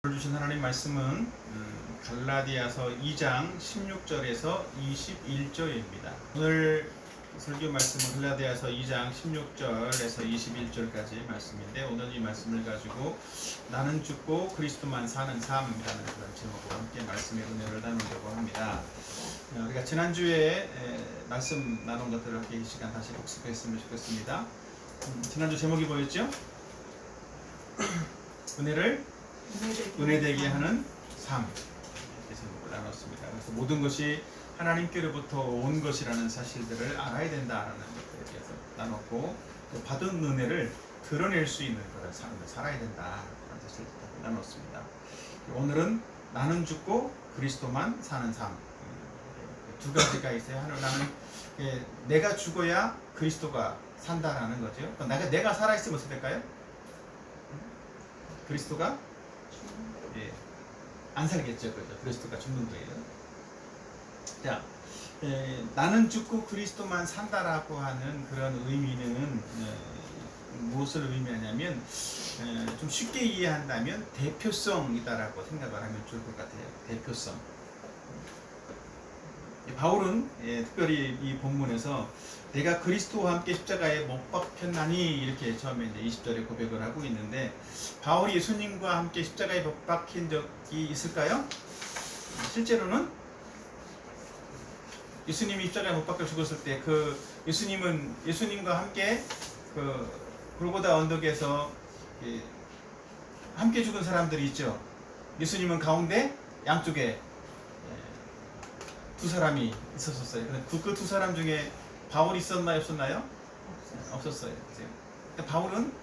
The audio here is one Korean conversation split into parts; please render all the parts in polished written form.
주신 하나님 말씀은 갈라디아서 2장 16절에서 21절입니다. 오늘 설교 말씀은 갈라디아서 2장 16절에서 21절까지 말씀인데, 오늘 이 말씀을 가지고 나는 죽고 그리스도만 사는 삶이라는 그런 제목으로 함께 말씀의 은혜를 나누려고 합니다. 우리가 지난주에 말씀 나눈 것들을 함께 이 시간 다시 복습했으면 좋겠습니다. 지난주 제목이 뭐였죠? 은혜되게 하는 삶, 이렇게 제목을 나눴습니다. 그래서 모든 것이 하나님께로부터 온 것이라는 사실들을 알아야 된다는 것들에 대해서 나눴고, 또 받은 은혜를 드러낼 수 있는 그런 삶을 살아야 된다는 사실을 나눴습니다. 오늘은 나는 죽고 그리스도만 사는 삶, 두 가지가 있어요. 하나는 내가 죽어야 그리스도가 산다라는 거죠. 내가 살아있으면 어떻게 될까요? 그리스도가 안 살겠죠. 그죠? 그리스도가 죽는 거예요. 자, 나는 죽고 그리스도만 산다라고 하는 그런 의미는 무엇을 의미하냐면, 좀 쉽게 이해한다면 대표성이다라고 생각을 하면 좋을 것 같아요. 대표성. 바울은 특별히 이 본문에서 내가 그리스도와 함께 십자가에 못 박혔나니 이렇게 처음에 이제 20절에 고백을 하고 있는데, 바울이 예수님과 함께 십자가에 못 박힌 적이 있을까요? 실제로는 예수님이 십자가에 못 박혀 죽었을 때 예수님과 함께 그 골고다 언덕에서 함께 죽은 사람들이 있죠. 예수님은 가운데, 양쪽에 두 사람이 있었어요. 그 두 사람 중에 바울이 있었나요? 없었나요? 없었어요. 바울은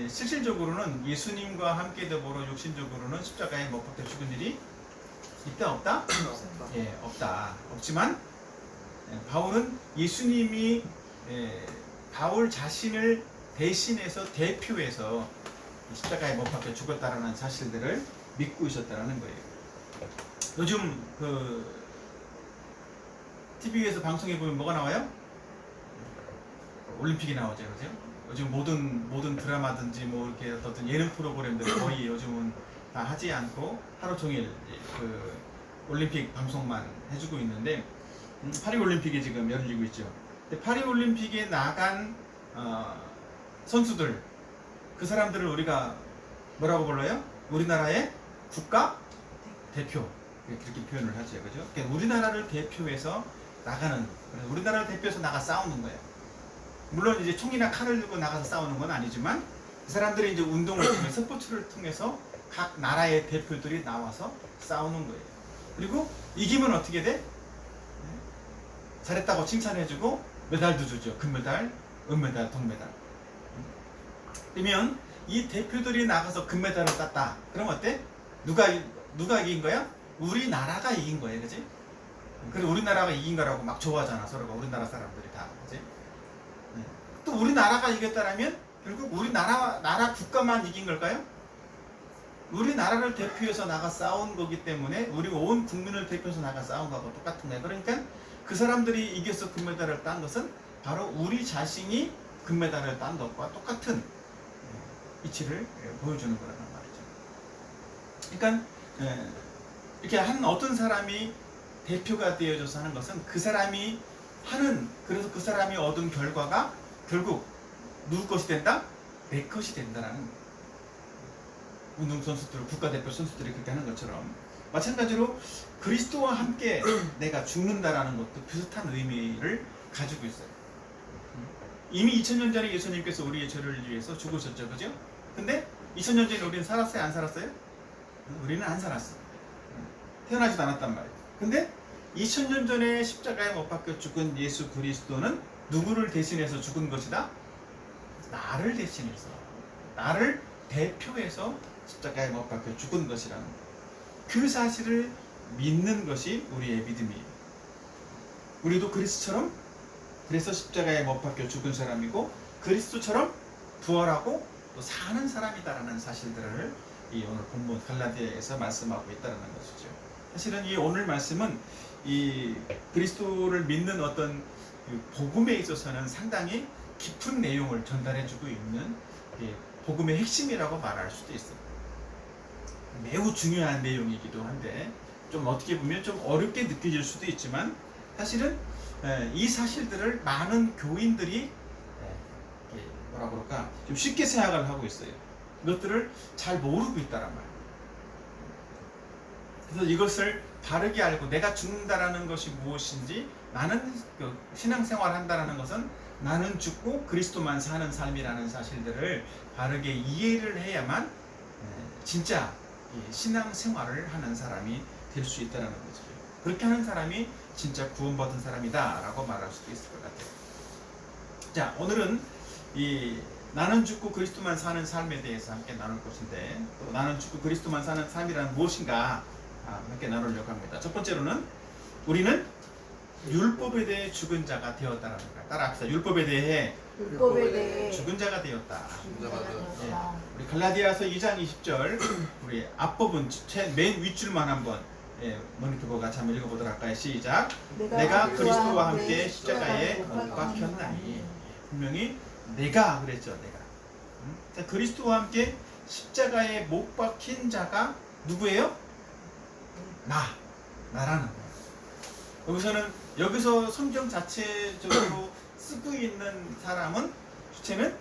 실질적으로는 예수님과 함께 더불어 육신적으로는 십자가에 못 박혀 죽은 일이 있다 없다? 없다. 없지만 바울은 예수님이 바울 자신을 대신해서 대표해서 십자가에 못 박혀 죽었다라는 사실들을 믿고 있었다라는 거예요. 요즘 TV에서 방송해 보면 뭐가 나와요? 올림픽이 나오죠, 그죠? 요즘 모든 드라마든지 뭐 이렇게 어떤 예능 프로그램들 거의 요즘은 다 하지 않고 하루 종일 그 올림픽 방송만 해주고 있는데, 파리 올림픽이 지금 열리고 있죠. 근데 파리 올림픽에 나간 선수들, 그 사람들을 우리가 뭐라고 불러요? 우리나라의 국가 대표, 그렇게 표현을 하죠, 그죠? 그러니까 우리나라를 대표해서 나가는, 우리나라를 대표해서 나가 싸우는 거예요. 물론 이제 총이나 칼을 들고 나가서 싸우는 건 아니지만, 그 사람들이 이제 운동을 통해서, 스포츠를 통해서 각 나라의 대표들이 나와서 싸우는 거예요. 그리고 이기면 어떻게 돼? 잘했다고 칭찬해주고 메달도 주죠. 금메달, 은메달, 동메달. 그러면 이 대표들이 나가서 금메달을 땄다. 그럼 어때? 누가 이긴 거야? 우리나라가 이긴 거예요, 그지? 그리고 우리나라가 이긴 거라고 막 좋아하잖아, 서로가. 우리나라 사람들이 다, 그지? 또 우리나라가 이겼다라면 결국 나라 국가만 이긴 걸까요? 우리나라를 대표해서 나가 싸운 거기 때문에 우리 온 국민을 대표해서 나가 싸운 거하고 똑같은 거예요. 그러니까 그 사람들이 이겨서 금메달을 딴 것은 바로 우리 자신이 금메달을 딴 것과 똑같은 이치를 보여주는 거란 말이죠. 그러니까 이렇게 어떤 사람이 대표가 되어져서 하는 것은 그 사람이 그래서 그 사람이 얻은 결과가 결국 누구 것이 된다? 내 것이 된다라는, 운동선수들, 국가대표 선수들이 그렇게 하는 것처럼, 마찬가지로 그리스도와 함께 내가 죽는다라는 것도 비슷한 의미를 가지고 있어요. 이미 2000년 전에 예수님께서 우리의 죄를 위해서 죽으셨죠, 그죠? 근데 2000년 전에 우리는 살았어요, 안 살았어요? 우리는 안 살았어. 태어나지도 않았단 말이에요. 근데 2000년 전에 십자가에 못 박혀 죽은 예수 그리스도는 누구를 대신해서 죽은 것이다? 나를 대신해서, 나를 대표해서 십자가에 못 박혀 죽은 것이라는 그 사실을 믿는 것이 우리의 믿음이에요. 우리도 그리스도처럼, 그래서 십자가에 못 박혀 죽은 사람이고 그리스도처럼 부활하고 또 사는 사람이다라는 사실들을 이 오늘 본문 갈라디아에서 말씀하고 있다는 것이죠. 사실은 이 오늘 말씀은 이 그리스도를 믿는 어떤 복음에 있어서는 상당히 깊은 내용을 전달해주고 있는 복음의 핵심이라고 말할 수도 있습니다. 매우 중요한 내용이기도 한데 좀 어떻게 보면 좀 어렵게 느껴질 수도 있지만 사실은 이 사실들을 많은 교인들이 뭐라 그럴까 좀 쉽게 생각을 하고 있어요. 이것들을 잘 모르고 있다란 말이에요. 그래서 이것을 바르게 알고 내가 죽는다라는 것이 무엇인지, 나는 신앙생활 한다라는 것은 나는 죽고 그리스도만 사는 삶이라는 사실들을 바르게 이해를 해야만 진짜 신앙생활을 하는 사람이 될 수 있다는 거죠. 그렇게 하는 사람이 진짜 구원받은 사람이다 라고 말할 수도 있을 것 같아요. 자, 오늘은 이 나는 죽고 그리스도만 사는 삶에 대해서 함께 나눌 것인데, 또 나는 죽고 그리스도만 사는 삶이란 무엇인가 함께 나누려고 합니다. 첫 번째로는 우리는 율법에 대해 죽은 자가 되었다라는 거예요. 따라합시다. 율법에 대해 죽은 자가 되었다. 예. 우리 갈라디아서 2장 20절 우리 앞부분 맨 윗줄만 한번 모니터 같이 한번 읽어보도록 할까요? 시작. 내가 그리스도와 함께 십자가에 못 박혔나니. 분명히 내가 그랬죠. 내가. 자, 그리스도와 함께 십자가에 못 박힌 자가 누구예요? 나라는 거예요. 여기서 성경 자체적으로 쓰고 있는 사람은 주체는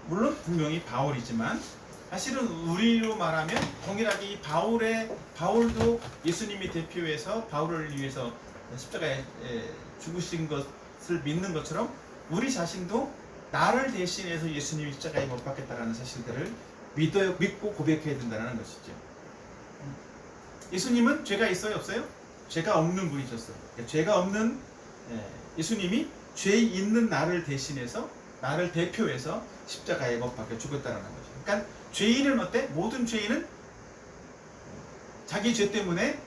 물론 분명히 바울이지만, 사실은 우리로 말하면 동일하게 이 바울도 예수님이 대표해서 바울을 위해서 십자가에 죽으신 것을 믿는 것처럼 우리 자신도 나를 대신해서 예수님이 십자가에 못 박혔다는 사실들을 믿고 고백해야 된다는 것이죠. 예수님은 죄가 있어요, 없어요? 죄가 없는 분이셨어요. 그러니까 죄가 없는 예수님이 죄 있는 나를 대신해서, 나를 대표해서 십자가에 못 박혀 죽었다는 거죠. 그러니까 죄인은 어때? 모든 죄인은 자기 죄 때문에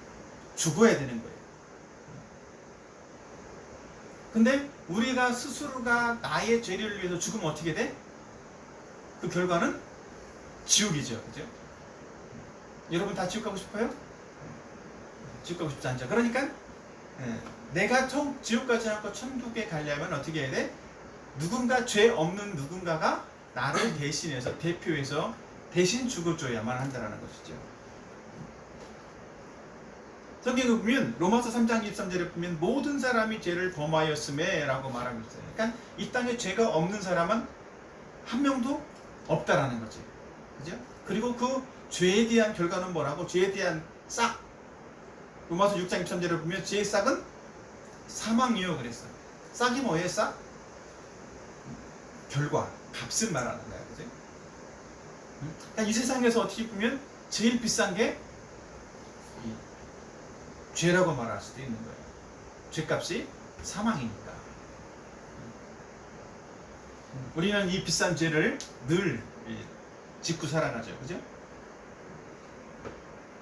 죽어야 되는 거예요. 근데 우리가 스스로가 나의 죄를 위해서 죽으면 어떻게 돼? 그 결과는 지옥이죠. 그죠? 여러분 다 지옥 가고 싶어요? 지옥 가고 싶지 않죠. 그러니까 내가 지옥 가지 않고 천국에 가려면 어떻게 해야 돼? 누군가 죄 없는 누군가가 나를 대신해서 대표해서 대신 죽어줘야만 한다는 것이죠. 성경에 보면 로마서 3장 23절에 보면 모든 사람이 죄를 범하였음에 라고 말하고 있어요. 그러니까 이 땅에 죄가 없는 사람은 한 명도 없다라는 거지. 그죠? 그리고 그 죄에 대한 결과는 뭐라고? 죄에 대한 싹. 로마서 6장 23절에 보면 죄의 싹은 사망이요 그랬어요. 싹이 뭐예요? 싹? 결과, 값을 말하는 거야. 그죠? 그러니까 이 세상에서 어떻게 보면 제일 비싼 게 죄라고 말할 수도 있는 거예요. 죄값이 사망이니까. 우리는 이 비싼 죄를 늘 짓고 살아가죠. 그죠?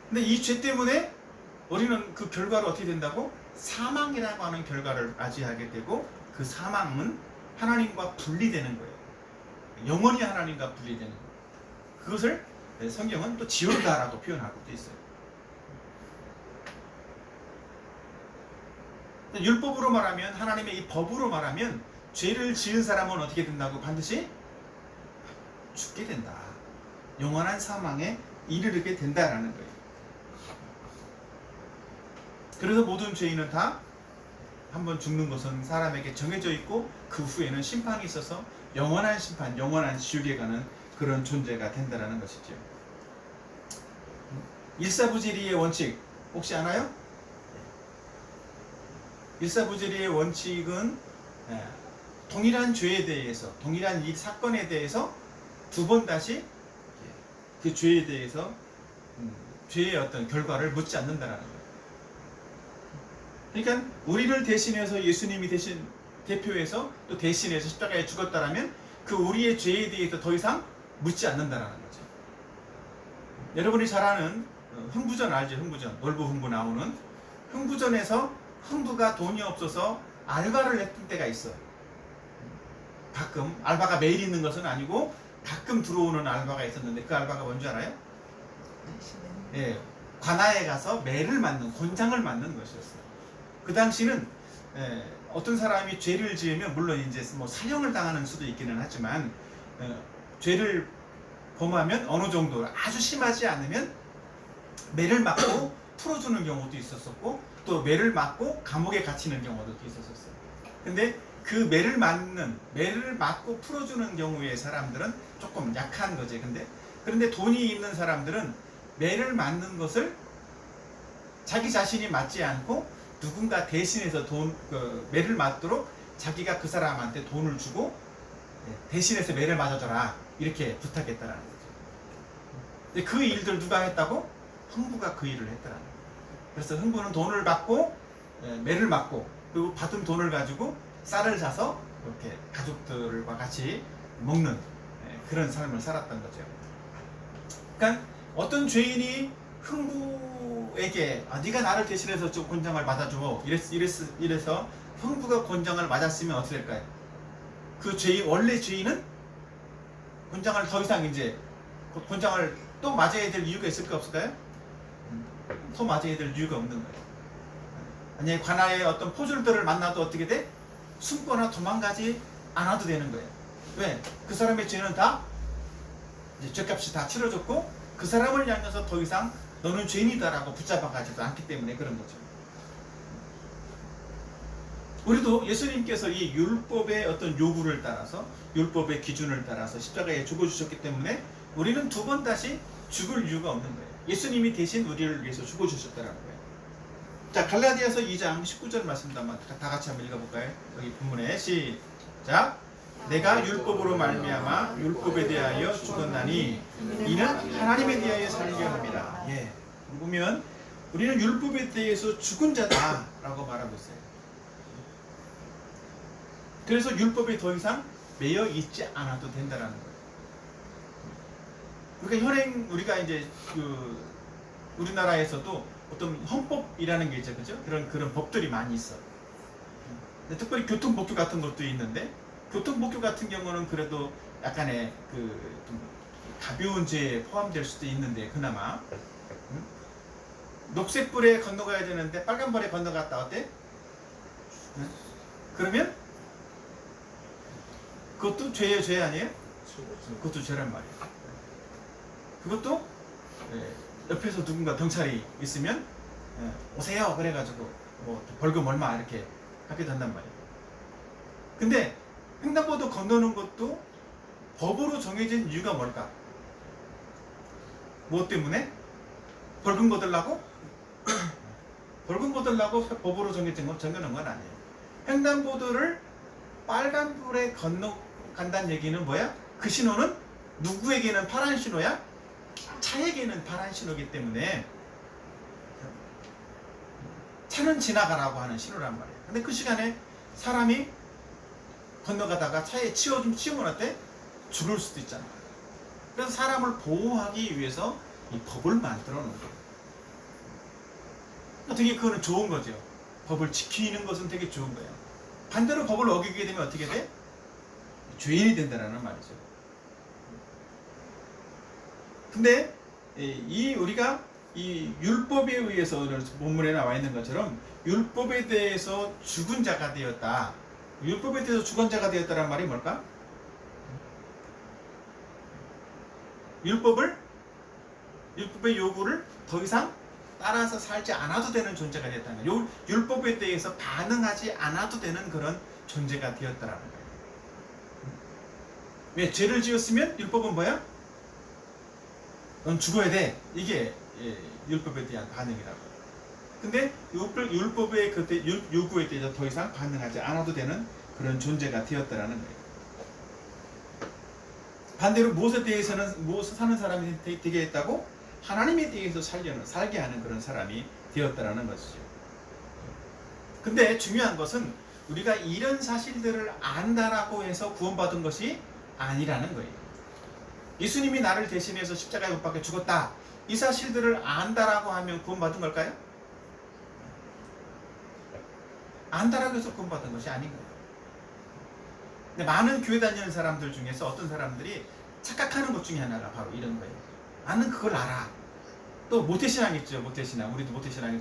근데 이 죄 때문에 우리는 그 결과로 어떻게 된다고? 사망이라고 하는 결과를 맞이하게 되고, 그 사망은 하나님과 분리되는 거예요. 영원히 하나님과 분리되는 거예요. 그것을 성경은 또 지옥이다라고 표현하고 있어요. 율법으로 말하면, 하나님의 이 법으로 말하면 죄를 지은 사람은 어떻게 된다고? 반드시 죽게 된다. 영원한 사망에 이르게 된다라는 거예요. 그래서 모든 죄인은 다 한번 죽는 것은 사람에게 정해져 있고, 그 후에는 심판이 있어서 영원한 심판, 영원한 지옥에 가는 그런 존재가 된다는 것이죠. 일사부재리의 원칙 혹시 아나요? 일사부재리의 원칙은 동일한 죄에 대해서, 동일한 이 사건에 대해서 두 번 다시 그 죄에 대해서 죄의 어떤 결과를 묻지 않는다는 거예요. 그러니까 우리를 대신해서 예수님이 대신 대표해서 또 대신해서 십자가에 죽었다라면 그 우리의 죄에 대해서 더 이상 묻지 않는다는 거죠. 여러분이 잘 아는 흥부전 알죠? 흥부전, 놀부 흥부 나오는 흥부전에서 흥부가 돈이 없어서 알바를 했던 때가 있어요. 가끔 알바가 매일 있는 것은 아니고 가끔 들어오는 알바가 있었는데, 그 알바가 뭔지 알아요? 예, 관아에 가서 매를 맞는, 곤장을 맞는 것이었어요. 그 당시는 어떤 사람이 죄를 지으면 물론 이제 뭐 사형을 당하는 수도 있기는 하지만 죄를 범하면 어느 정도 아주 심하지 않으면 매를 맞고 풀어주는 경우도 있었었고 또 매를 맞고 감옥에 갇히는 경우도 있었었어요. 근데 그 매를 맞고 풀어주는 경우의 사람들은 조금 약한 거지. 그런데 돈이 있는 사람들은 매를 맞는 것을 자기 자신이 맞지 않고 누군가 대신해서 매를 맞도록 자기가 그 사람한테 돈을 주고 대신해서 매를 맞아줘라 이렇게 부탁했다라는 거죠. 근데 그 일들 누가 했다고? 흥부가 그 일을 했더라는 거예요. 그래서 흥부는 돈을 받고 매를 맞고 그리고 받은 돈을 가지고 쌀을 사서 이렇게 가족들과 같이 먹는 그런 삶을 살았던 거죠. 그러니까 어떤 죄인이 흥부에게 네가 나를 대신해서 좀 곤장을 맞아줘 이래서 흥부가 곤장을 맞았으면 어떻게 될까요? 그 원래 죄인은 곤장을 더 이상 이제 곤장을 또 맞아야 될 이유가 있을까 없을까요? 또 맞아야 될 이유가 없는 거예요. 만약에 관아의 어떤 포졸들을 만나도 어떻게 돼? 숨거나 도망가지 않아도 되는 거예요. 왜? 그 사람의 죄는 다 이제 죄값이 다 치러졌고 그 사람을 향해서 더 이상 너는 죄인이다라고 붙잡아가지도 않기 때문에 그런 거죠. 우리도 예수님께서 이 율법의 어떤 요구를 따라서 율법의 기준을 따라서 십자가에 죽어주셨기 때문에 우리는 두 번 다시 죽을 이유가 없는 거예요. 예수님이 대신 우리를 위해서 죽어주셨다는 거예요. 자, 갈라디아서 2장 19절 말씀도 한번 다 같이 한번 읽어볼까요? 여기 본문에 시작. 내가 율법으로 말미암아 율법에 대하여 죽었나니 이는 하나님에 대하여 살게 합니다. 예, 보면 우리는 율법에 대해서 죽은 자다라고 말하고 있어요. 그래서 율법에 더 이상 매여 있지 않아도 된다라는 거예요. 그러니까 우리가 이제 우리나라에서도 어떤 헌법이라는 게 있죠, 그죠? 그런 법들이 많이 있어. 특별히 교통법규 같은 것도 있는데, 교통법규 같은 경우는 그래도 약간의 좀 가벼운 죄에 포함될 수도 있는데, 그나마 녹색불에 건너가야 되는데 빨간불에 건너갔다 어때? 그러면 그것도 죄 아니에요? 그것도 죄란 말이에요. 그것도 옆에서 누군가 경찰이 있으면 오세요 그래가지고 뭐 벌금 얼마 이렇게 하게 된단 말이에요. 근데 횡단보도 건너는 것도 법으로 정해진 이유가 뭘까? 뭐 때문에? 벌금 거들라고? 벌금 거들라고 법으로 정해놓은 건 아니에요. 횡단보도를 빨간불에 건너간다는 얘기는 뭐야? 그 신호는 누구에게는 파란 신호야? 차에게는 파란 신호이기 때문에 차는 지나가라고 하는 신호란 말이에요. 근데 그 시간에 사람이 건너가다가 차에 치우면 어때? 죽을 수도 있잖아. 그래서 사람을 보호하기 위해서 이 법을 만들어 놓은 거예요. 되게 그거는 좋은 거죠. 법을 지키는 것은 되게 좋은 거예요. 반대로 법을 어기게 되면 어떻게 돼? 죄인이 된다는 말이죠. 근데 우리가 이 율법에 의해서 오늘 본문에 나와 있는 것처럼 율법에 대해서 죽은 자가 되었다. 율법에 대해서 죽은 자가 되었다는 말이 뭘까? 율법의 요구를 더 이상 따라서 살지 않아도 되는 존재가 되었다는 거예요. 율법에 대해서 반응하지 않아도 되는 그런 존재가 되었다라는 거예요. 왜? 죄를 지었으면 율법은 뭐야? 넌 죽어야 돼. 이게 율법에 대한 반응이라고. 근데 율법의 그때 요구에 대해서 더 이상 반응하지 않아도 되는 그런 존재가 되었다라는 거예요. 반대로 무엇에 사는 사람이 되게 했다고? 하나님에 대해서 살게 하는 그런 사람이 되었다라는 것이죠. 근데 중요한 것은 우리가 이런 사실들을 안다라고 해서 구원받은 것이 아니라는 거예요. 예수님이 나를 대신해서 십자가에 못 박혀 죽었다. 이 사실들을 안다라고 하면 구원받은 걸까요? 안다라고 해서 구원받은 것이 아닌 거예요. 근데 많은 교회 다니는 사람들 중에서 어떤 사람들이 착각하는 것 중에 하나가 바로 이런 거예요. 나는 그걸 알아. 또 모태신앙 있죠. 모태신앙. 우리도 모태신앙이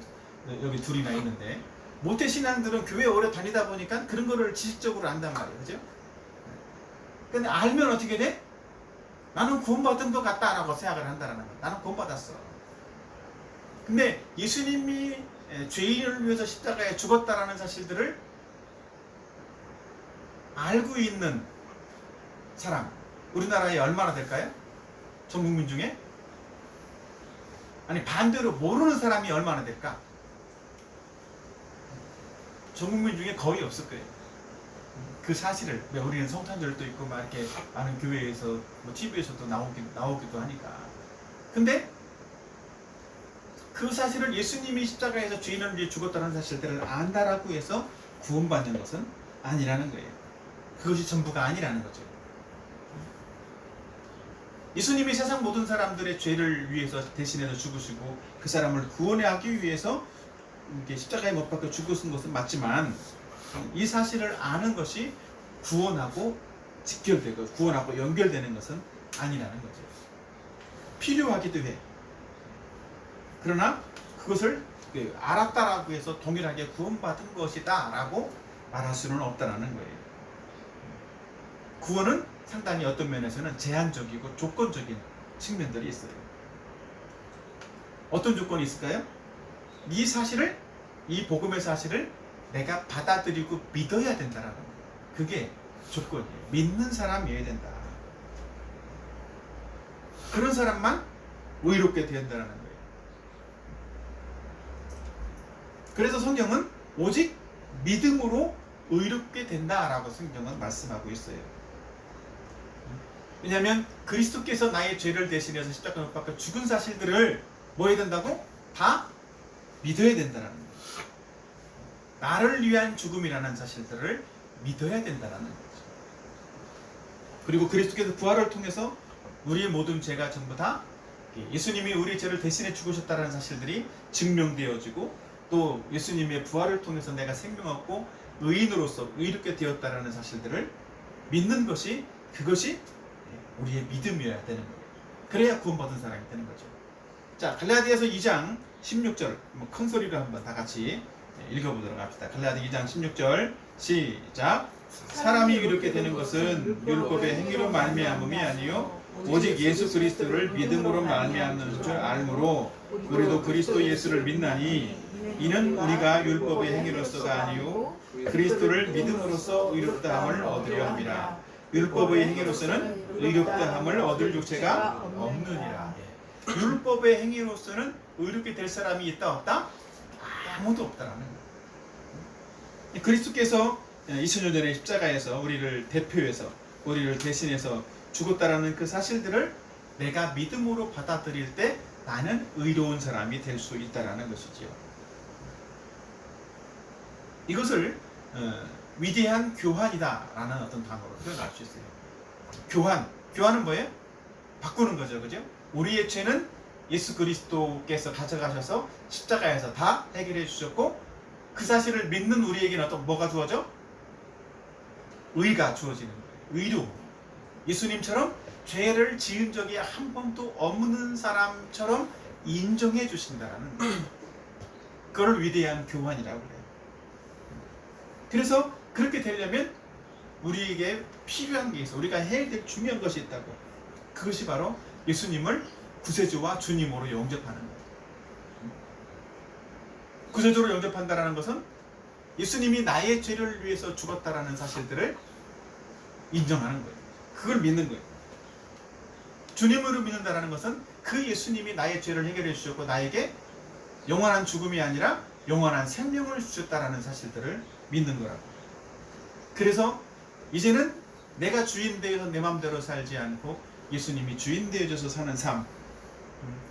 여기 둘이나 있는데 모태신앙들은 교회 오래 다니다 보니까 그런 거를 지식적으로 안단 말이에요. 그죠? 근데 알면 어떻게 돼? 나는 구원받은 것 같다라고 생각을 한다는 거예요. 나는 구원받았어. 근데 예수님이 죄인을 위해서 십자가에 죽었다라는 사실들을 알고 있는 사람, 우리나라에 얼마나 될까요? 전 국민 중에? 아니, 반대로 모르는 사람이 얼마나 될까? 전 국민 중에 거의 없을 거예요. 그 사실을, 우리는 성탄절도 있고 막 이렇게 많은 교회에서 뭐 TV에서도 나오기도 하니까. 근데 그 사실을 예수님이 십자가에서 죄인을 위해 죽었다는 사실들을 안다라고 해서 구원받는 것은 아니라는 거예요. 그것이 전부가 아니라는 거죠. 예수님이 세상 모든 사람들의 죄를 위해서 대신해서 죽으시고 그 사람을 구원하기 위해서 이렇게 십자가에 못 박혀 죽으신 것은 맞지만 이 사실을 아는 것이 구원하고 직결되고 구원하고 연결되는 것은 아니라는 거죠. 필요하기도 해. 그러나 그것을 알았다라고 해서 동일하게 구원받은 것이다 라고 말할 수는 없다라는 거예요. 구원은 상당히 어떤 면에서는 제한적이고 조건적인 측면들이 있어요. 어떤 조건이 있을까요? 이 사실을, 이 복음의 사실을 내가 받아들이고 믿어야 된다라는 거예요. 그게 조건이에요. 믿는 사람이어야 된다. 그런 사람만 의롭게 된다는 거예요. 그래서 성경은 오직 믿음으로 의롭게 된다라고 성경은 말씀하고 있어요. 왜냐하면 그리스도께서 나의 죄를 대신해서 십자가에 못 박혀 죽은 사실들을 뭐 해야 된다고? 다 믿어야 된다는 거예요. 나를 위한 죽음이라는 사실들을 믿어야 된다는 거죠. 그리고 그리스도께서 부활을 통해서 우리의 모든 죄가 전부 다 예수님이 우리의 죄를 대신해 죽으셨다는 사실들이 증명되어지고 또 예수님의 부활을 통해서 내가 생명 얻고 의인으로서 의롭게 되었다는 사실들을 믿는 것이, 그것이 우리의 믿음이어야 되는 거예요. 그래야 구원받은 사람이 되는 거죠. 자, 갈라디아서 2장 16절 큰 소리로 한번 다 같이 읽어보도록 합시다. 갈라디아 2장 16절 시작. 사람이 의롭게 되는 것은 율법의 행위로 말미암음이 아니요 오직 예수 그리스도를 믿음으로 말미암는 줄 알므로 우리도 그리스도 예수를 믿나니 이는 우리가 율법의 행위로서가 아니요 그리스도를 믿음으로써 의롭다함을 얻으려 함이라. 율법의 행위로서는 의롭다함을 얻을 육체가 없느니라. 율법의 행위로서는 의롭게 될 사람이 있다 없다? 아무도 없다라는 거예요. 그리스도께서 2000년 전에 십자가에서 우리를 대표해서 우리를 대신해서 죽었다라는 그 사실들을 내가 믿음으로 받아들일 때 나는 의로운 사람이 될 수 있다라는 것이지요. 이것을 위대한 교환이다라는 어떤 단어로 표현할 수 있어요. 교환은 뭐예요? 바꾸는 거죠, 그죠? 우리의 죄는 예수 그리스도께서 가져가셔서 십자가에서 다 해결해 주셨고 그 사실을 믿는 우리에게는 어떤 뭐가 주어져? 의가 주어지는 거예요. 의로. 예수님처럼 죄를 지은 적이 한 번도 없는 사람처럼 인정해 주신다는 그걸 위대한 교환이라고 해요. 그래서 그렇게 되려면 우리에게 필요한 게 있어. 우리가 해야 될 중요한 것이 있다고. 그것이 바로 예수님을 구세주와 주님으로 영접하는 거예요. 구세주로 영접한다는 것은 예수님이 나의 죄를 위해서 죽었다라는 사실들을 인정하는 거예요. 그걸 믿는 거예요. 주님으로 믿는다는 것은 그 예수님이 나의 죄를 해결해 주셨고 나에게 영원한 죽음이 아니라 영원한 생명을 주셨다라는 사실들을 믿는 거라고. 그래서 이제는 내가 주인 되어서 내 마음대로 살지 않고 예수님이 주인 되어줘서 사는 삶,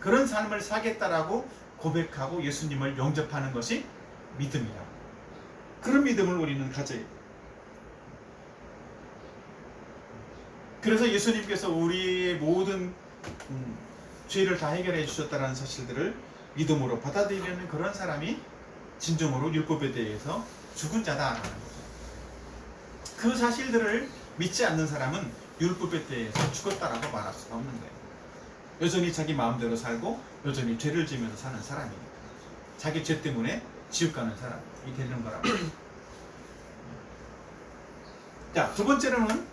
그런 삶을 살겠다라고 고백하고 예수님을 영접하는 것이 믿음이라고. 그런 믿음을 우리는 가져야 돼요. 그래서 예수님께서 우리의 모든 죄를 다 해결해 주셨다는 사실들을 믿음으로 받아들이는 그런 사람이 진정으로 율법에 대해서 죽은 자다라는 거죠. 그 사실들을 믿지 않는 사람은 율법에 대해서 죽었다라고 말할 수가 없는 거예요. 여전히 자기 마음대로 살고 여전히 죄를 지으면서 사는 사람이니까. 자기 죄 때문에 지옥 가는 사람이 되는 거라고. 자, 두 번째로는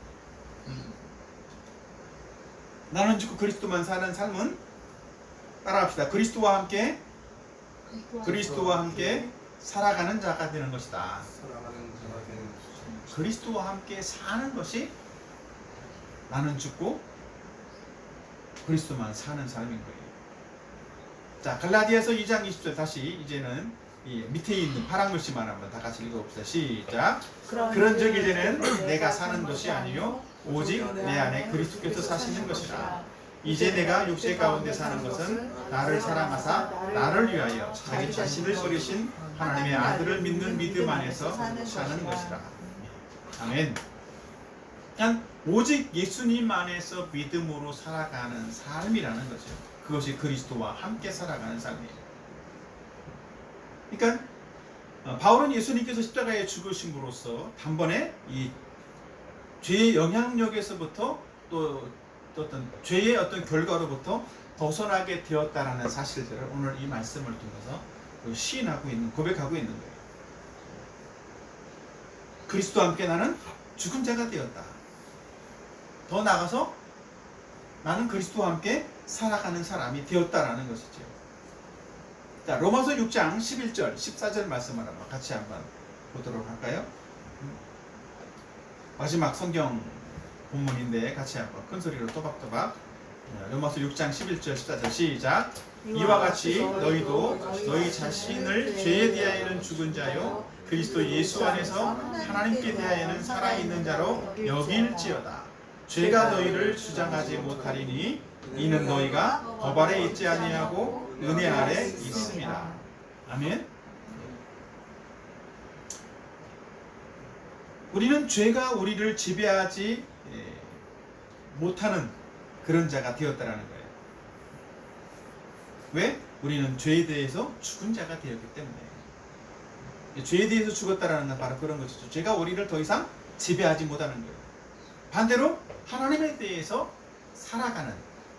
나는 죽고 그리스도만 사는 삶은 따라합시다. 그리스도와 함께 그리스도와 함께 살아가는 자가 되는 것이다. 살아가는 자가 되는 것이죠. 그리스도와 함께 사는 것이 나는 죽고 그리스도만 사는 삶인 거예요. 자, 갈라디아서 2장 20절 다시 이제는 이 밑에 있는 파란 글씨만 한번 다 같이 읽어봅시다. 시작. 그런즉 이제는 내가 사는 것이 아니요 오직 내 안에 그리스도께서 사시는 것이라. 이제 내가 육체 가운데 사는 것은 나를 사랑하사 나를 위하여 자기 자신을 버리신 하나님의 아들을 믿는 믿음 안에서 사는 것이라. 아멘. 그냥 오직 예수님 안에서 믿음으로 살아가는 삶이라는 거죠. 그것이 그리스도와 함께 살아가는 삶이에요. 그러니까 바울은 예수님께서 십자가에 죽으심으로써 단번에 이 죄의 영향력에서부터 또 어떤 죄의 어떤 결과로부터 벗어나게 되었다라는 사실들을 오늘 이 말씀을 통해서 시인하고 있는, 고백하고 있는 거예요. 그리스도와 함께 나는 죽은 자가 되었다. 더 나아가서 나는 그리스도와 함께 살아가는 사람이 되었다라는 것이죠. 자, 로마서 6장 11절, 14절 말씀을 한번 같이 한번 보도록 할까요? 마지막 성경 본문인데 같이 한번 큰 소리로 또박또박. 로마서 6장 11절, 14절 시작. 이와 같이 너희도 너희 자신을 죄에 대하여는 죽은 자요 그리스도 예수 안에서 하나님께 대하여는 살아있는 자로 여길지어다. 죄가 너희를 주장하지 못하리니 이는 너희가 법 아래 있지 아니하고 은혜 아래 있습니다. 아멘. 우리는 죄가 우리를 지배하지 못하는 그런 자가 되었다라는 거예요. 왜? 우리는 죄에 대해서 죽은 자가 되었기 때문에. 죄에 대해서 죽었다라는 건 바로 그런 것이죠. 죄가 우리를 더 이상 지배하지 못하는 거예요. 반대로 하나님에 대해서 살아가는,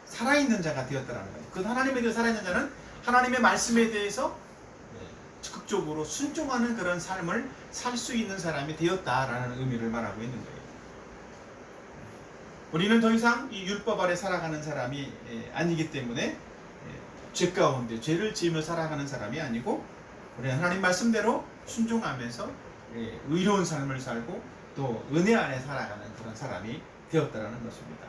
살아있는 자가 되었다라는 거예요. 그 하나님에 대해서 살아있는 자는 하나님의 말씀에 대해서 적극적으로 순종하는 그런 삶을 살 수 있는 사람이 되었다라는 의미를 말하고 있는 거예요. 우리는 더 이상 이 율법 아래 살아가는 사람이 아니기 때문에 죄 가운데 죄를 지으며 살아가는 사람이 아니고 우리는 하나님 말씀대로 순종하면서 의로운 삶을 살고 또 은혜 안에 살아가는 그런 사람이 되었다라는 것입니다.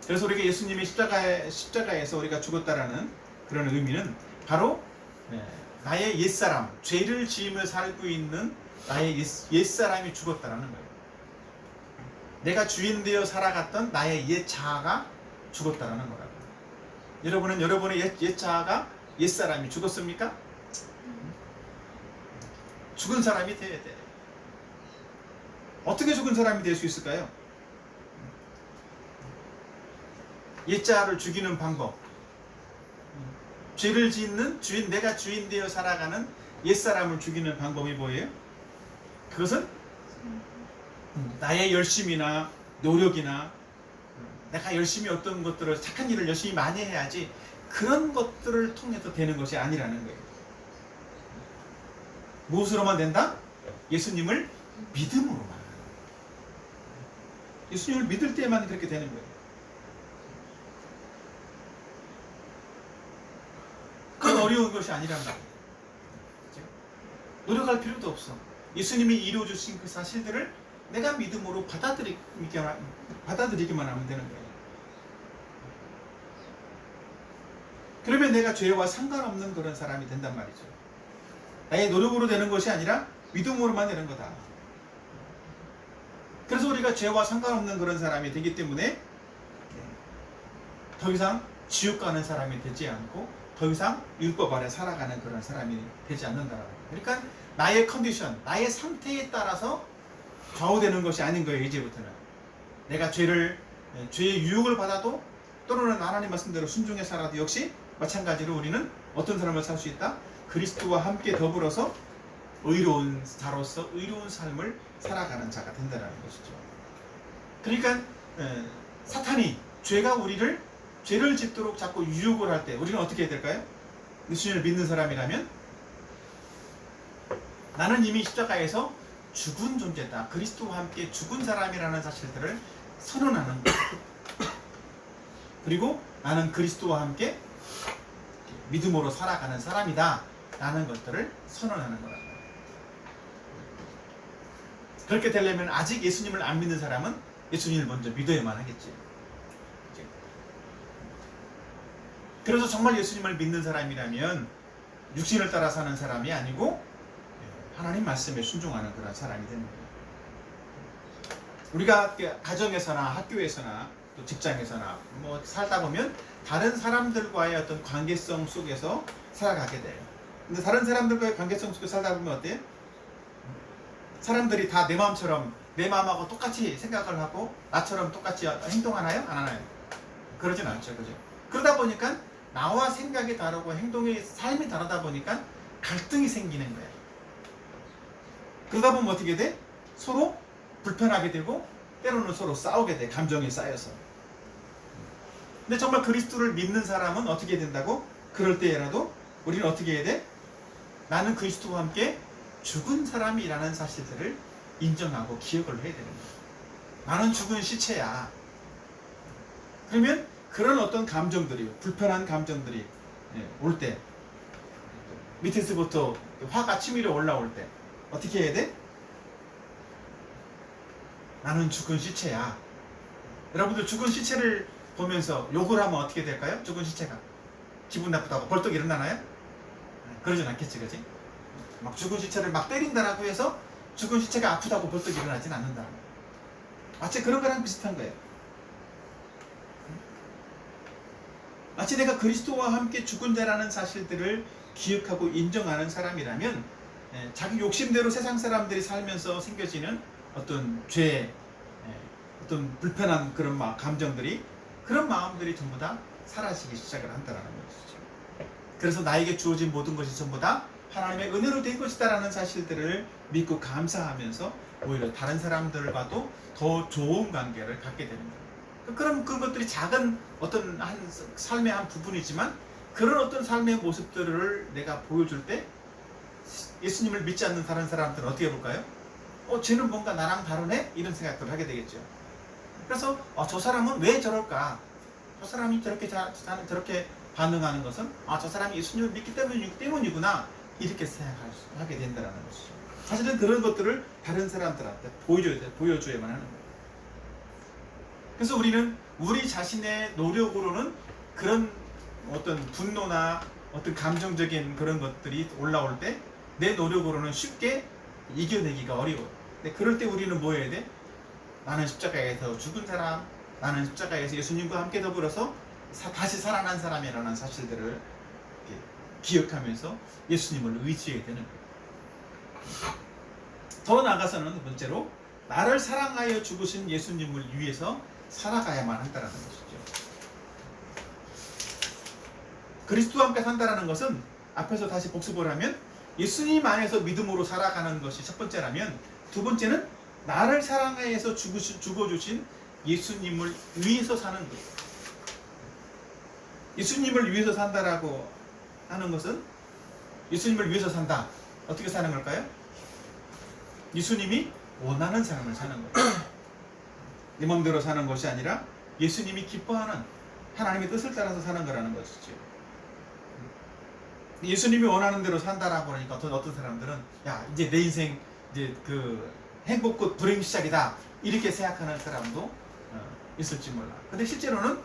그래서 우리가 예수님의 십자가에서 우리가 죽었다라는 그런 의미는 바로 나의 옛사람, 죄를 지으며 살고 있는 나의 옛사람이 죽었다라는 거예요. 내가 주인 되어 살아갔던 나의 옛 자아가 죽었다라는 거라고. 여러분은 여러분의 옛 자아가 옛사람이 죽었습니까? 죽은 사람이 돼야 돼. 어떻게 죽은 사람이 될 수 있을까요? 옛 자아를 죽이는 방법. 죄를 짓는 내가 주인 되어 살아가는 옛사람을 죽이는 방법이 뭐예요? 그것은 나의 열심이나 노력이나 내가 열심히 어떤 것들을 착한 일을 열심히 많이 해야지 그런 것들을 통해서 되는 것이 아니라는 거예요. 무엇으로만 된다? 예수님을 믿음으로만. 예수님을 믿을 때만 그렇게 되는 거예요. 그건 어려운 것이 아니란 말이에요. 노력할 필요도 없어. 예수님이 이루어주신 그 사실들을 내가 믿음으로 받아들이기만 하면 되는 거예요. 그러면 내가 죄와 상관없는 그런 사람이 된단 말이죠. 나의 노력으로 되는 것이 아니라 믿음으로만 되는 거다. 그래서 우리가 죄와 상관없는 그런 사람이 되기 때문에 더 이상 지옥 가는 사람이 되지 않고 더 이상 율법 아래 살아가는 그런 사람이 되지 않는다라는 거예요. 그러니까 나의 컨디션, 나의 상태에 따라서 좌우되는 것이 아닌 거예요. 이제부터는 내가 죄의 유혹을 받아도 또는 하나님 말씀대로 순종해 살아도 역시 마찬가지로 우리는 어떤 사람을 살 수 있다? 그리스도와 함께 더불어서 의로운 자로서 의로운 삶을 살아가는 자가 된다는 것이죠. 그러니까 사탄이 죄가 우리를 죄를 짓도록 자꾸 유혹을 할 때 우리는 어떻게 해야 될까요? 예수님을 믿는 사람이라면 나는 이미 십자가에서 죽은 존재다. 그리스도와 함께 죽은 사람이라는 사실들을 선언하는 거예요. 그리고 나는 그리스도와 함께 믿음으로 살아가는 사람이다 라는 것들을 선언하는 거란 말이에요. 그렇게 되려면 아직 예수님을 안 믿는 사람은 예수님을 먼저 믿어야만 하겠지. 그래서 정말 예수님을 믿는 사람이라면 육신을 따라 사는 사람이 아니고 하나님 말씀에 순종하는 그런 사람이 되는 거예요. 우리가 가정에서나 학교에서나 또 직장에서나 뭐 살다 보면 다른 사람들과의 어떤 관계성 속에서 살아가게 돼요. 근데 다른 사람들과의 관계성 속에서 살다 보면 어때요? 사람들이 다 내 마음처럼 내 마음하고 똑같이 생각을 하고 나처럼 똑같이 행동하나요? 안 하나요? 그러진 않죠. 그죠? 그러다 보니까 나와 생각이 다르고 행동의 삶이 다르다 보니까 갈등이 생기는 거예요. 그러다 보면 어떻게 돼? 서로 불편하게 되고 때로는 서로 싸우게 돼. 감정이 쌓여서. 근데 정말 그리스도를 믿는 사람은 어떻게 된다고? 그럴 때라도 우리는 어떻게 해야 돼? 나는 그리스도와 함께 죽은 사람이라는 사실들을 인정하고 기억을 해야 되는 거예요. 나는 죽은 시체야. 그러면 그런 어떤 감정들이, 불편한 감정들이 올 때, 밑에서부터 화가 치밀어 올라올 때 어떻게 해야 돼? 나는 죽은 시체야. 여러분들 죽은 시체를 보면서 욕을 하면 어떻게 될까요? 죽은 시체가 기분 나쁘다고 벌떡 일어나나요? 그러진 않겠지, 그지? 막 죽은 시체를 막 때린다라고 해서 죽은 시체가 아프다고 벌떡 일어나진 않는다. 마치 그런 거랑 비슷한 거예요. 마치 내가 그리스도와 함께 죽은 자라는 사실들을 기억하고 인정하는 사람이라면 자기 욕심대로 세상 사람들이 살면서 생겨지는 어떤 죄, 어떤 불편한 그런 감정들이, 그런 마음들이 전부 다 사라지기 시작을 한다는 것이죠. 그래서 나에게 주어진 모든 것이 전부 다 하나님의 은혜로 된 것이다라는 사실들을 믿고 감사하면서 오히려 다른 사람들과도 더 좋은 관계를 갖게 되는 거예요. 그런 것들이 작은 어떤 삶의 한 부분이지만 그런 어떤 삶의 모습들을 내가 보여줄 때 예수님을 믿지 않는 다른 사람들은 어떻게 볼까요? 쟤는 뭔가 나랑 다르네? 이런 생각들을 하게 되겠죠. 그래서 저 사람은 왜 저럴까? 저 사람이 저렇게 반응하는 것은 저 사람이 예수님을 믿기 때문이구나, 이렇게 생각하게 된다는 것이죠. 사실은 그런 것들을 다른 사람들한테 보여줘야만 하는 거예요. 그래서 우리는 우리 자신의 노력으로는 그런 어떤 분노나 어떤 감정적인 그런 것들이 올라올 때 내 노력으로는 쉽게 이겨내기가 어려워요. 근데 그럴 때 우리는 뭐 해야 돼? 나는 십자가에서 죽은 사람, 나는 십자가에서 예수님과 함께 더불어서 다시 살아난 사람이라는 사실들을 기억하면서 예수님을 의지해야 되는 거예요. 더 나아가서는 두 번째로 나를 사랑하여 죽으신 예수님을 위해서 살아가야만 한다는 것이죠. 그리스도와 함께 산다는 것은 앞에서 다시 복습을 하면 예수님 안에서 믿음으로 살아가는 것이 첫 번째라면, 두 번째는 나를 사랑하여서 죽어주신 예수님을 위해서 사는 거예요. 예수님을 위해서 산다라고 하는 것은 예수님을 위해서 산다. 어떻게 사는 걸까요? 예수님이 원하는 삶을 사는 거예요. 네 마음대로 사는 것이 아니라 예수님이 기뻐하는 하나님의 뜻을 따라서 사는 거라는 것이죠. 예수님이 원하는 대로 산다라고 하니까 어떤 사람들은 이제 내 인생 이제 그 행복 끝 불행 시작이다, 이렇게 생각하는 사람도 있을지 몰라. 근데 실제로는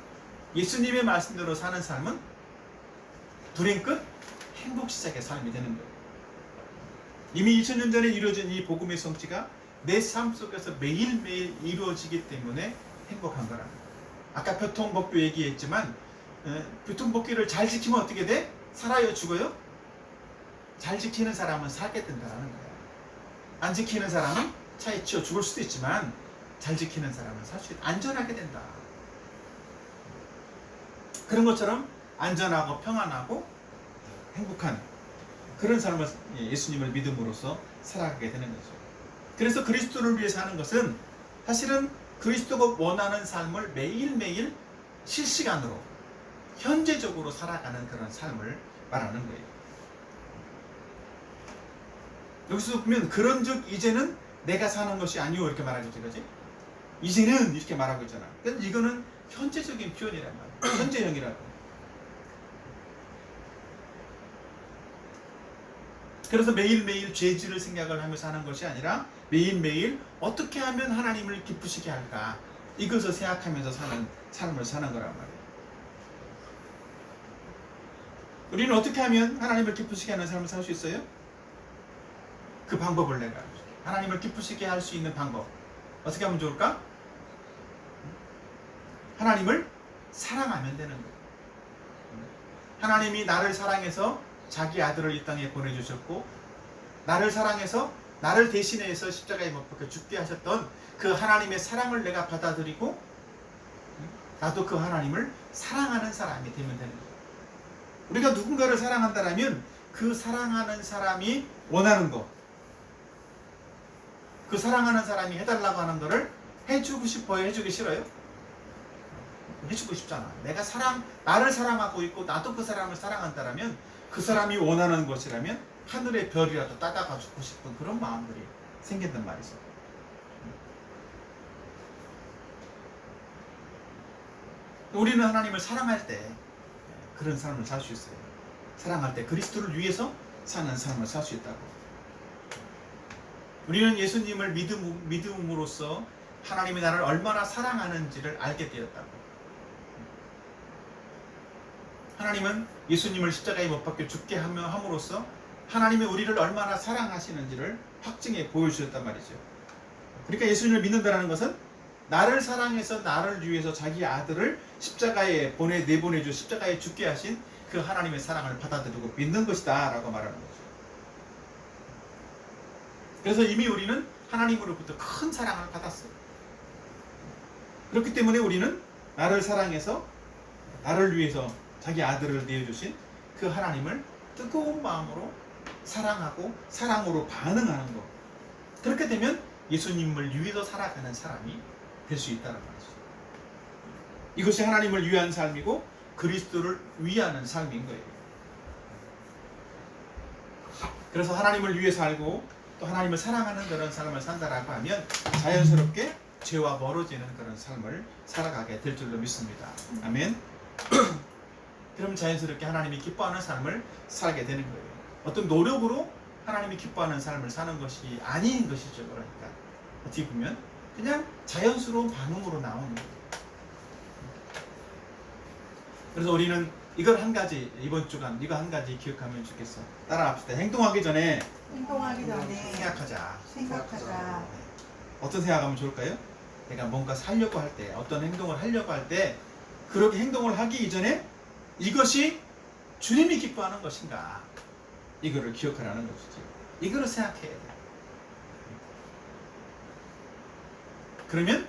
예수님의 말씀대로 사는 삶은 불행 끝 행복 시작의 삶이 되는 거예요. 이미 2000년 전에 이루어진 이 복음의 성취가 내 삶 속에서 매일매일 이루어지기 때문에 행복한 거라는 거예요. 아까 교통법규 얘기했지만 교통법규를 잘 지키면 어떻게 돼? 살아요? 죽어요? 잘 지키는 사람은 살게 된다는 거예요. 안 지키는 사람은 차에 치여 죽을 수도 있지만 잘 지키는 사람은 살 수 있다. 안전하게 된다. 그런 것처럼 안전하고 평안하고 행복한 그런 삶을 예수님을 믿음으로써 살아가게 되는 거죠. 그래서 그리스도를 위해 사는 것은 사실은 그리스도가 원하는 삶을 매일매일 실시간으로 현재적으로 살아가는 그런 삶을 말하는 거예요. 여기서 보면 그런즉 이제는 내가 사는 것이 아니오, 이렇게 말하고 있지, 그지? 이제는 이렇게 말하고 있잖아. 그래서 이거는 현재적인 표현이란 말이야. 현재형이라고. 그래서 매일매일 죄질을 생각을 하면서 하는 것이 아니라 매일매일 어떻게 하면 하나님을 기쁘시게 할까, 이것을 생각하면서 사는 삶을 사는 거란 말이에요. 우리는 어떻게 하면 하나님을 기쁘시게 하는 삶을 살 수 있어요? 그 방법을 내가 하나님을 기쁘시게 할 수 있는 방법 어떻게 하면 좋을까? 하나님을 사랑하면 되는 거예요. 하나님이 나를 사랑해서 자기 아들을 이 땅에 보내주셨고, 나를 사랑해서 나를 대신해서 십자가에 못 박혀 죽게 하셨던 그 하나님의 사랑을 내가 받아들이고 나도 그 하나님을 사랑하는 사람이 되면 되는 거예요. 우리가 누군가를 사랑한다면 그 사랑하는 사람이 원하는 것, 그 사랑하는 사람이 해달라고 하는 거를 해주고 싶어요? 해주기 싫어요? 해주고 싶잖아. 나를 사랑하고 있고 나도 그 사람을 사랑한다면, 그 사람이 원하는 것이라면 하늘의 별이라도 따다가 주고 싶은 그런 마음들이 생긴단 말이죠. 우리는 하나님을 사랑할 때 그런 삶을 살 수 있어요. 사랑할 때 그리스도를 위해서 사는 삶을 살 수 있다고. 우리는 예수님을 믿음으로써 하나님이 나를 얼마나 사랑하는지를 알게 되었다고. 하나님은 예수님을 십자가에 못 박혀 죽게 함으로써 하나님이 우리를 얼마나 사랑하시는지를 확증해 보여주셨단 말이죠. 그러니까 예수님을 믿는다는 것은 나를 사랑해서 나를 위해서 자기 아들을 십자가에 내보내줘 십자가에 죽게 하신 그 하나님의 사랑을 받아들이고 믿는 것이다 라고 말하는 거죠. 그래서 이미 우리는 하나님으로부터 큰 사랑을 받았어요. 그렇기 때문에 우리는 나를 사랑해서 나를 위해서 자기 아들을 내어주신 그 하나님을 뜨거운 마음으로 사랑하고 사랑으로 반응하는 것. 그렇게 되면 예수님을 위해서 살아가는 사람이 될 수 있다는 말이죠. 이것이 하나님을 위한 삶이고 그리스도를 위하는 삶인 거예요. 그래서 하나님을 위해 살고 또 하나님을 사랑하는 그런 삶을 산다라고 하면 자연스럽게 죄와 멀어지는 그런 삶을 살아가게 될 줄로 믿습니다. 아멘. 그럼 자연스럽게 하나님이 기뻐하는 삶을 살게 되는 거예요. 어떤 노력으로 하나님이 기뻐하는 삶을 사는 것이 아닌 것이죠. 그러니까 어떻게 보면 그냥 자연스러운 반응으로 나오는 거예요. 그래서 우리는 이걸 한 가지, 이번 주간 이거 한 가지 기억하면 좋겠어. 따라합시다. 행동하기 전에 생각하자. 어떤 생각하면 좋을까요? 내가 뭔가 살려고 할 때, 어떤 행동을 하려고 할 때 그렇게 행동을 하기 이전에 이것이 주님이 기뻐하는 것인가, 이거를 기억하라는 것이지. 이거를 생각해야 돼. 그러면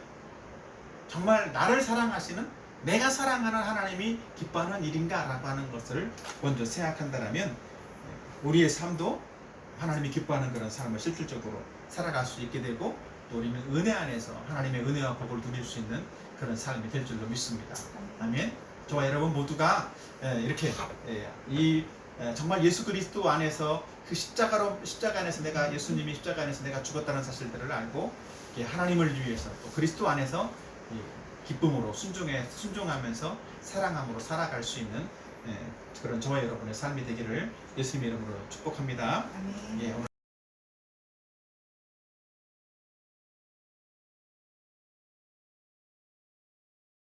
정말 나를 사랑하시는, 내가 사랑하는 하나님이 기뻐하는 일인가 라고 하는 것을 먼저 생각한다면 우리의 삶도 하나님이 기뻐하는 그런 삶을 실질적으로 살아갈 수 있게 되고, 또 우리는 은혜 안에서 하나님의 은혜와 복을 누릴 수 있는 그런 삶이 될 줄로 믿습니다. 아멘. 저와 여러분 모두가 이렇게 정말 예수 그리스도 안에서 그 십자가 안에서 내가, 예수님이 십자가 안에서 내가 죽었다는 사실들을 알고 하나님을 위해서 또 그리스도 안에서 기쁨으로 순종하면서 사랑함으로 살아갈 수 있는 그런 저와 여러분의 삶이 되기를 예수님의 이름으로 축복합니다. 아멘. 오늘